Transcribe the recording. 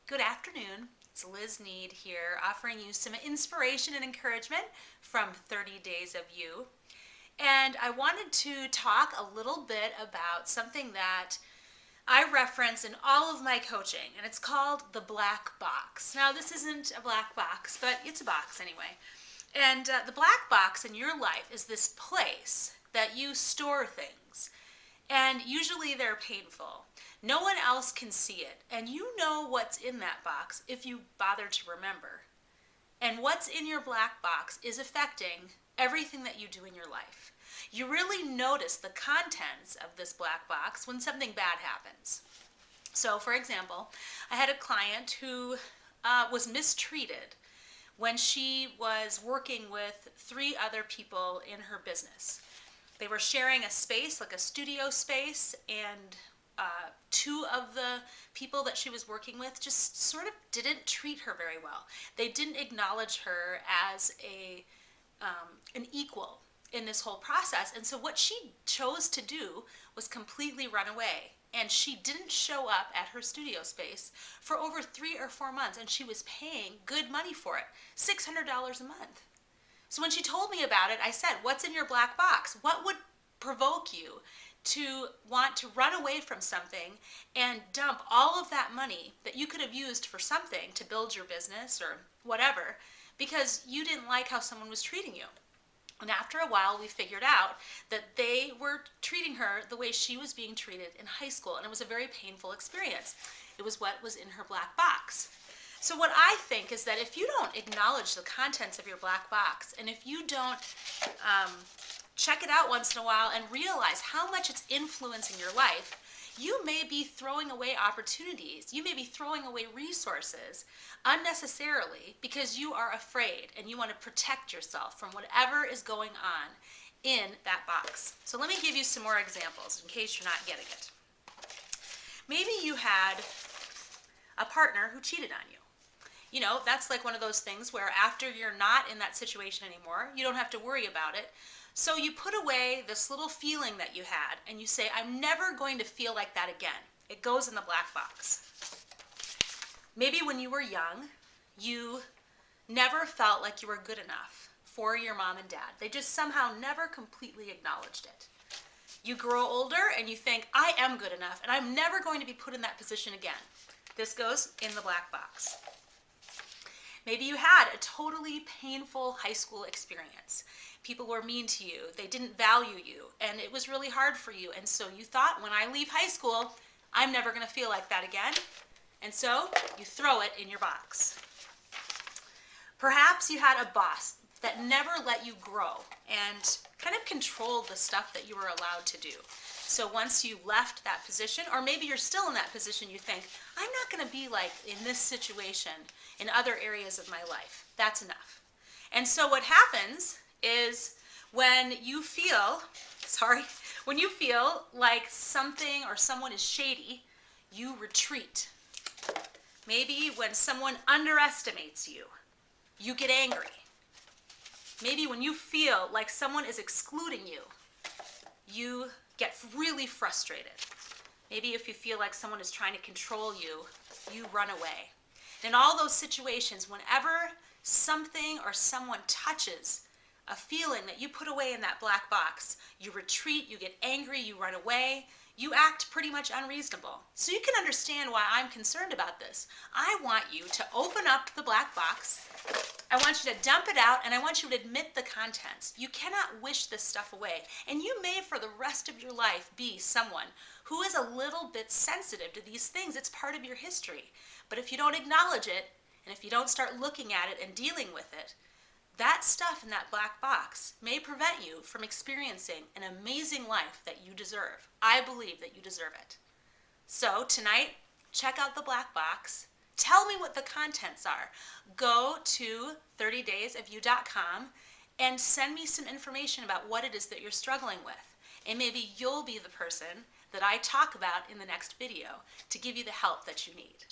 Good afternoon. It's Liz Nead here, offering you some inspiration and encouragement from 30 Days of You. And I wanted to talk a little bit about something that I reference in all of my coaching, and it's called the black box. Now, this isn't a black box, but it's a box anyway. And the black box in your life is this place that you store things, and usually they're painful. No one else can see it, and you know what's in that box if you bother to remember. And what's in your black box is affecting everything that you do in your life. You really notice the contents of this black box when something bad happens. So, for example, I had a client who was mistreated when she was working with 3 other people in her business. They were sharing a space, like a studio space, and 2 of the people that she was working with just sort of didn't treat her very well. They didn't acknowledge her as an equal in this whole process. And so what she chose to do was completely run away. And she didn't show up at her studio space for over 3 or 4 months, and she was paying good money for it, $600 a month. So when she told me about it, I said, what's in your black box? What would provoke you to want to run away from something and dump all of that money that you could have used for something to build your business or whatever because you didn't like how someone was treating you? And after a while, we figured out that they were treating her the way she was being treated in high school, and it was a very painful experience. It was what was in her black box. So what I think is that if you don't acknowledge the contents of your black box, and if you don't check it out once in a while and realize how much it's influencing your life, you may be throwing away opportunities. You may be throwing away resources unnecessarily because you are afraid and you want to protect yourself from whatever is going on in that box. So let me give you some more examples in case you're not getting it. Maybe you had a partner who cheated on you. You know, that's like one of those things where after you're not in that situation anymore, you don't have to worry about it. So you put away this little feeling that you had and you say, I'm never going to feel like that again. It goes in the black box. Maybe when you were young, you never felt like you were good enough for your mom and dad. They just somehow never completely acknowledged it. You grow older and you think, I am good enough and I'm never going to be put in that position again. This goes in the black box. Maybe you had a totally painful high school experience. People were mean to you, they didn't value you, and it was really hard for you. And so you thought, when I leave high school, I'm never going to feel like that again. And so you throw it in your box. Perhaps you had a boss that never let you grow and kind of controlled the stuff that you were allowed to do. So once you left that position, or maybe you're still in that position, you think, I'm not going to be like in this situation in other areas of my life. That's enough. And so what happens is when you feel like something or someone is shady, you retreat. Maybe when someone underestimates you, you get angry. Maybe when you feel like someone is excluding you, you get really frustrated. Maybe if you feel like someone is trying to control you, you run away. In all those situations, whenever something or someone touches a feeling that you put away in that black box, you retreat, you get angry, you run away, you act pretty much unreasonable. So you can understand why I'm concerned about this. I want you to open up the black box, I want you to dump it out, and I want you to admit the contents. You cannot wish this stuff away. And you may, for the rest of your life, be someone who is a little bit sensitive to these things. It's part of your history. But if you don't acknowledge it, and if you don't start looking at it and dealing with it, that stuff in that black box may prevent you from experiencing an amazing life that you deserve. I believe that you deserve it. So tonight, check out the black box. Tell me what the contents are. Go to 30daysofyou.com and send me some information about what it is that you're struggling with. And maybe you'll be the person that I talk about in the next video to give you the help that you need.